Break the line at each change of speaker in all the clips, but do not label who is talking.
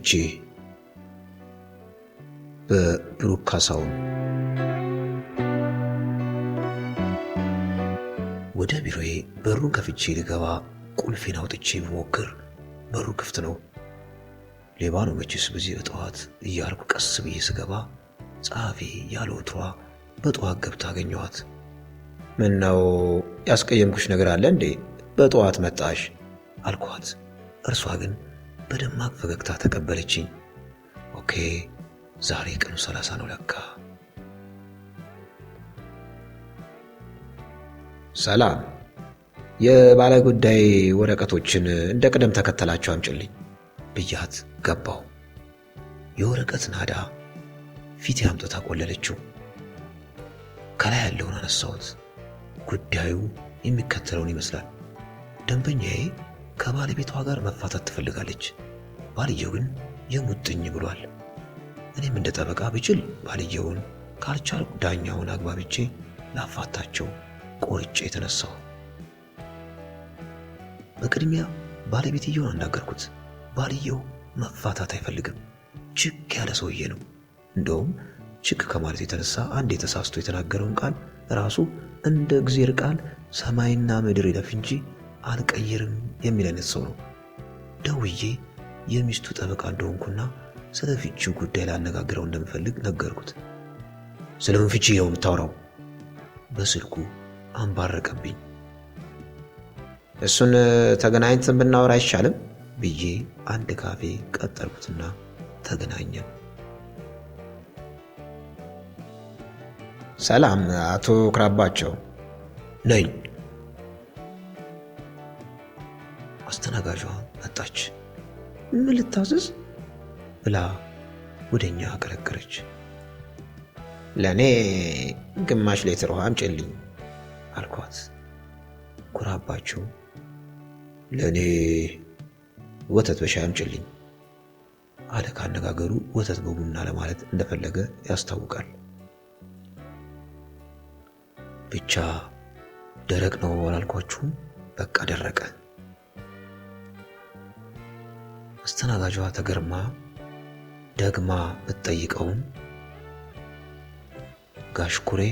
ፍቺ በብሩክ ካሳሁን። ወደ ቢሮዬ በሩን ከፍቼ ልገባ ቁልፌን አውጥቼ ብሞክር በሩ ክፍት ነው። ሌባ ነው መቼስ በዚህ በጠዋት እያልኩ ቀስ ብዬ ስገባ ጸሐፊ ያለ ወትሯ በጠዋት ገብታ አገኘኋት። ምነው ያስቀየምኩሽ ነገር አለ እንዴ? በጠዋት መጣሽ አልኳት። እርሷ ግን በደማቅ ፈገግታ ተቀበለችኝ። ኦኬ ዛሬ ቀኑ 30 ነው ለካ። ሰላም፣ የባለ ጉዳይ ወረቀቶችን እንደ ቅደም ተከተላቸው አምጪልኝ ብያት ገባሁ። የወረቀት ናዳ ፊቴ አምጥታ ቆለለችው። ከላይ ያለውን አነሳሁት። ጉዳዩ የሚከተለውን ይመስላል። ደንበኛዬ ከባለቤቷ ጋር መፋታት ትፈልጋለች። ባልየው ግን የሙጥኝ ብሏል። እኔም እንደ ጠበቃ ብችል ባልየውን፣ ካልቻልኩ ዳኛውን አግባብቼ ላፋታቸው ቆርጬ የተነሳሁ። በቅድሚያ ባለቤትየውን አናገርኩት። ባልየው መፋታት አይፈልግም። ችክ ያለ ሰውዬ ነው። እንደውም ችክ ከማለት የተነሳ አንድ የተሳስቶ የተናገረውን ቃል ራሱ እንደ እግዚአብሔር ቃል ሰማይና ምድር ይለፍ እንጂ አልቀይርም የሚል አይነት ሰው ነው። ደውዬ የሚስቱ ጠበቃ እንደሆንኩና ስለ ፍቺው ጉዳይ ላነጋግረው እንደምፈልግ ነገርኩት። ስለምን ፍቺ ነው የምታወራው? በስልኩ አንባረቀብኝ። እሱን ተገናኝተን ብናወራ አይሻልም ብዬ አንድ ካፌ ቀጠርኩትና ተገናኘን። ሰላም፣ አቶ ክራባቸው ነኝ። አስተናጋጇ መጣች። ምን ልታዘዝ ብላ ወደኛ አቀረቀረች። ለእኔ ግማሽ ሊትር ውሃ አምጪልኝ አልኳት። ኩራባቸው ለእኔ ወተት በሻይ አምጪልኝ አለ። ካነጋገሩ ወተት በቡና ለማለት እንደፈለገ ያስታውቃል። ብቻ ደረቅ ነው አላልኳችሁም? በቃ ደረቀ። አስተናጋጇ ተገርማ ደግማ ብትጠይቀውም ጋሽ ኩሬ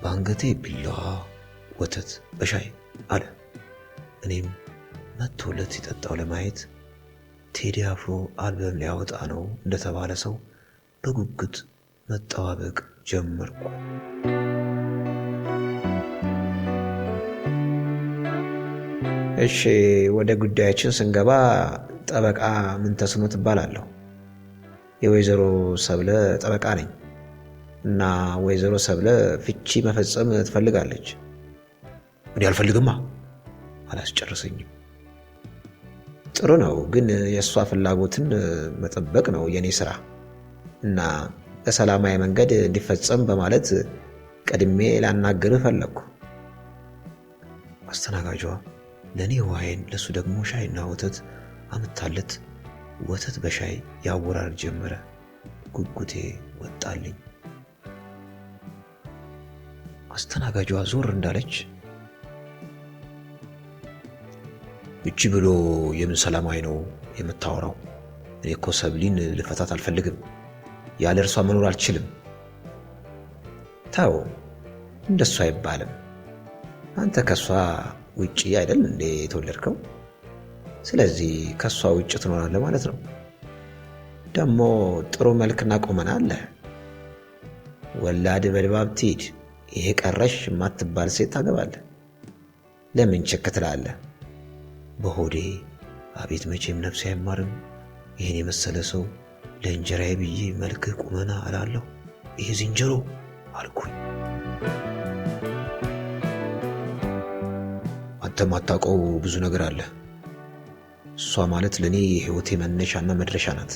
በአንገቴ ቢላዋ ወተት በሻይ አለ። እኔም መጥቶለት ሲጠጣው ለማየት ቴዲ አፍሮ አልበም ሊያወጣ ነው እንደተባለ ሰው በጉጉት መጠባበቅ ጀመርኩ። እሺ፣ ወደ ጉዳያችን ስንገባ ጠበቃ ምንተስኖት እባላለሁ። የወይዘሮ ሰብለ ጠበቃ ነኝ እና ወይዘሮ ሰብለ ፍቺ መፈጸም ትፈልጋለች። እኔ አልፈልግማ አላስጨረሰኝም። ጥሩ ነው፣ ግን የእሷ ፍላጎትን መጠበቅ ነው የኔ ስራ እና በሰላማዊ መንገድ እንዲፈጸም በማለት ቀድሜ ላናገርህ ፈለግኩ። አስተናጋጇ ለእኔ ውሃዬን ለሱ ደግሞ ሻይና ወተት አምታለት ወተት በሻይ ያወራር ጀመረ። ጉጉቴ ወጣልኝ። አስተናጋጇ ዞር እንዳለች እቺ ብሎ የምን ሰላማዊ ነው የምታወራው? እኔ እኮ ሰብሊን ልፈታት አልፈልግም። ያለ እርሷ መኖር አልችልም። ተው፣ እንደሷ አይባልም። አንተ ከሷ ውጪ አይደል እንዴ የተወለድከው? ስለዚህ ከሷ ውጪ ትኖራለህ ማለት ነው። ደግሞ ጥሩ መልክና ቁመና አለ። ወላድ በልባብ ትሂድ። ይሄ ቀረሽ የማትባል ሴት ታገባለህ። ለምን ቸክ ትላለህ? በሆዴ አቤት መቼም ነፍሴ አይማርም። ይህን የመሰለ ሰው ለእንጀራዬ ብዬ መልክህ ቁመና አላለሁ። ይሄ ዝንጀሮ አልኩኝ። አንተ ማታውቀው ብዙ ነገር አለ። እሷ ማለት ለእኔ የህይወቴ መነሻና መድረሻ ናት።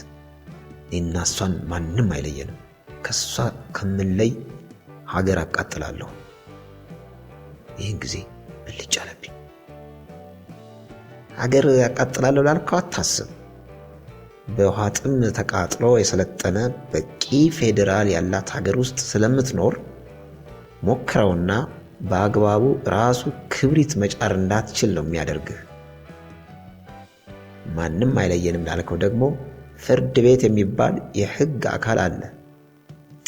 እኔና እሷን ማንም አይለየንም። ከእሷ ከምንለይ ሀገር አቃጥላለሁ። ይህን ጊዜ ብልጭ አለብኝ። ሀገር አቃጥላለሁ ላልከው አታስብ። በውሃ ጥም ተቃጥሎ የሰለጠነ በቂ ፌዴራል ያላት ሀገር ውስጥ ስለምትኖር ሞክረውና በአግባቡ ራሱ ክብሪት መጫር እንዳትችል ነው የሚያደርግህ። ማንም አይለየንም ላልከው ደግሞ ፍርድ ቤት የሚባል የሕግ አካል አለ።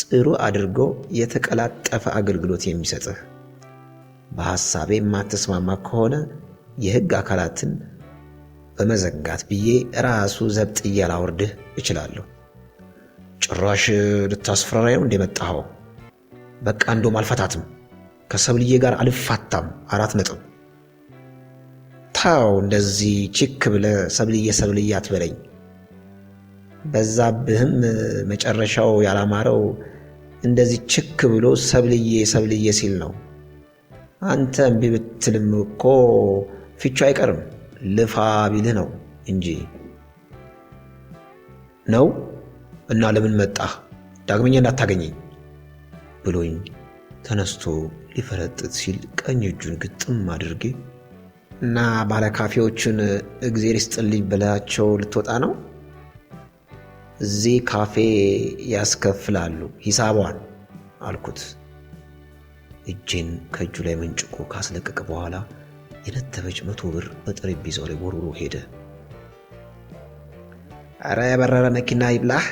ጥሩ አድርጎ የተቀላጠፈ አገልግሎት የሚሰጥህ። በሐሳቤ የማትስማማ ከሆነ የሕግ አካላትን በመዘንጋት ብዬ ራሱ ዘብጥያ ላወርድህ እችላለሁ። ጭራሽ ልታስፈራራኝ ነው እንደመጣኸው? በቃ እንደውም አልፈታትም። ከሰብልዬ ጋር አልፋታም። 4 ነጥብ። ታው እንደዚህ ችክ ብለህ ሰብልዬ አትበለኝ። በዛብህም መጨረሻው ያላማረው እንደዚህ ችክ ብሎ ሰብልዬ ሲል ነው። አንተ እምቢ ብትልም እኮ ፍቹ አይቀርም። ልፋ ቢልህ ነው እንጂ ነው። እና ለምን መጣህ? ዳግመኛ እንዳታገኘኝ ብሎኝ ተነስቶ ሊፈረጥጥ ሲል ቀኝ እጁን ግጥም አድርጌ እና ባለካፌዎቹን እግዜር ይስጥልኝ ብላቸው ልትወጣ ነው? እዚህ ካፌ ያስከፍላሉ ሂሳቧን አልኩት። እጄን ከእጁ ላይ መንጭቆ ካስለቀቀ በኋላ የነተበች 100 ብር በጠረጴዛው ላይ ወርውሮ ሄደ። አረ የበረረ መኪና ይብላህ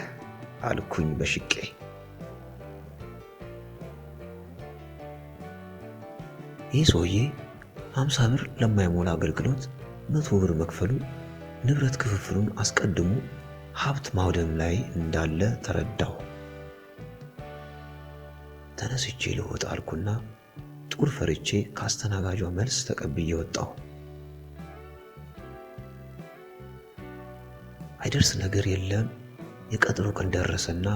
አልኩኝ በሽቄ። ይህ ሰውዬ 50 ብር ለማይሞላ አገልግሎት 100 ብር መክፈሉ ንብረት ክፍፍሉን አስቀድሞ ሀብት ማውደም ላይ እንዳለ ተረዳሁ። ተነስቼ ልወጣ አልኩና ጡር ፈርቼ ካስተናጋጇ መልስ ተቀብዬ ወጣሁ። አይደርስ ነገር የለም። የቀጠሮ ቀን ደረሰና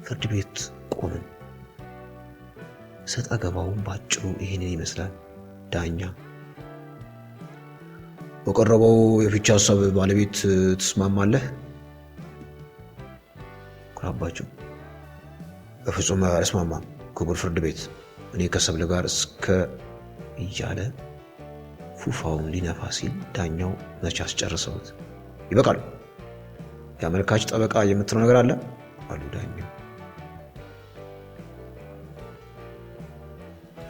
ፍርድ ቤት ቆምን። ሰጣ ገባውን ባጭሩ ይሄንን ይመስላል። ዳኛ በቀረበው የፍቻ ሐሳብ ባለቤት ትስማማለህ? ኩራባቸው በፍጹም አልስማማም ክቡር ፍርድ ቤት፣ እኔ ከሰብለ ጋር እስከ እያለ ፉፋውን ሊነፋ ሲል ዳኛው መቼ አስጨርሰውት ይበቃል፣ የአመልካች ጠበቃ የምትለው ነገር አለ አሉ ዳኛው።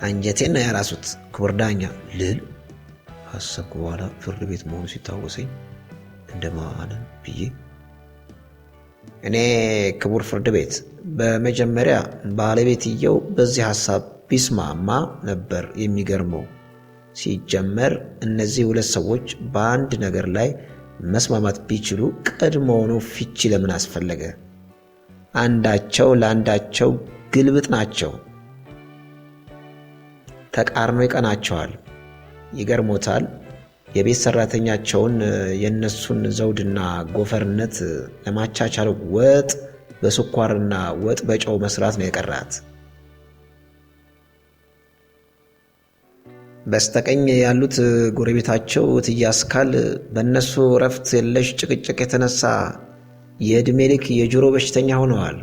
አንጀቴን ነው ያራሱት ክቡር ዳኛ ልል አሰብኩ። በኋላ ፍርድ ቤት መሆኑ ሲታወሰኝ እንደማንም ብዬ እኔ ክቡር ፍርድ ቤት በመጀመሪያ ባለቤትየው በዚህ ሐሳብ ቢስማማ ነበር የሚገርመው። ሲጀመር እነዚህ 2 ሰዎች በአንድ ነገር ላይ መስማማት ቢችሉ ቀድሞውኑ ፍቺ ለምን አስፈለገ? አንዳቸው ለአንዳቸው ግልብጥ ናቸው። ተቃርኖ ይቀናቸዋል። ይገርሞታል። የቤት ሰራተኛቸውን የነሱን ዘውድና ጎፈርነት ለማቻቻል ወጥ በስኳርና ወጥ በጨው መስራት ነው የቀራት። በስተቀኝ ያሉት ጎረቤታቸው እትዬ አስካል በእነሱ ረፍት የለሽ ጭቅጭቅ የተነሳ የዕድሜ ልክ የጆሮ በሽተኛ ሆነዋል።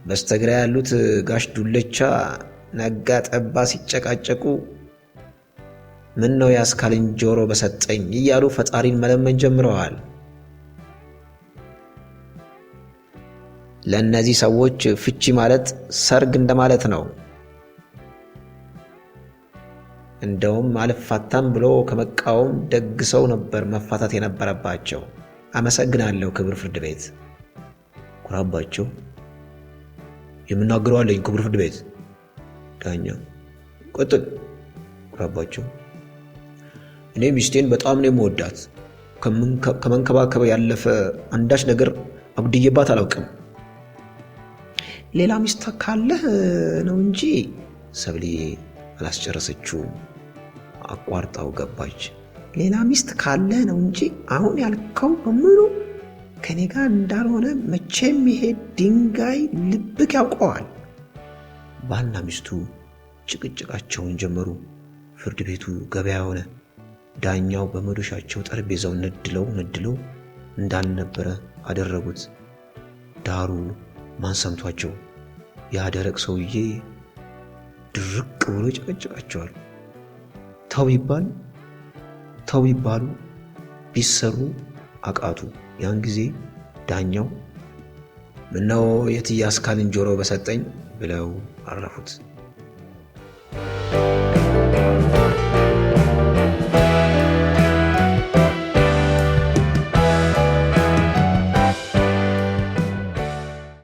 በስተግራ ያሉት ጋሽ ዱለቻ ነጋ ጠባ ሲጨቃጨቁ ምን ነው የአስካልን ጆሮ በሰጠኝ እያሉ ፈጣሪን መለመን ጀምረዋል። ለእነዚህ ሰዎች ፍቺ ማለት ሰርግ እንደማለት ነው። እንደውም አልፋታም ብሎ ከመቃወም ደግ ሰው ነበር መፋታት የነበረባቸው። አመሰግናለሁ ክቡር ፍርድ ቤት። ኩራባቸው የምናገረው አለኝ ክቡር ፍርድ ቤት። ዳኛ ቀጥል። ኩራባቸው እኔ ሚስቴን በጣም ነው የምወዳት። ከመንከባከብ ያለፈ አንዳች ነገር አጉድዬባት አላውቅም። ሌላ ሚስት ካለህ ነው እንጂ ሰብሊ አላስጨረሰችውም። አቋርጣው ገባች። ሌላ ሚስት ካለህ ነው እንጂ አሁን ያልከው በሙሉ ከኔ ጋር እንዳልሆነ መቼም ይሄ ድንጋይ ልብክ ያውቀዋል። ባልና ሚስቱ ጭቅጭቃቸውን ጀመሩ። ፍርድ ቤቱ ገበያ ሆነ። ዳኛው በመዶሻቸው ጠረጴዛውን ነድለው እንዳልነበረ አደረጉት። ዳሩ ማን ሰምቷቸው? ያ ደረቅ ሰውዬ ድርቅ ብሎ ጨቀጨቃቸዋል። ተው ይባሉ ቢሰሩ አቃቱ። ያን ጊዜ ዳኛው ምነው የእትዬ አስካልን ጆሮ በሰጠኝ ብለው አረፉት።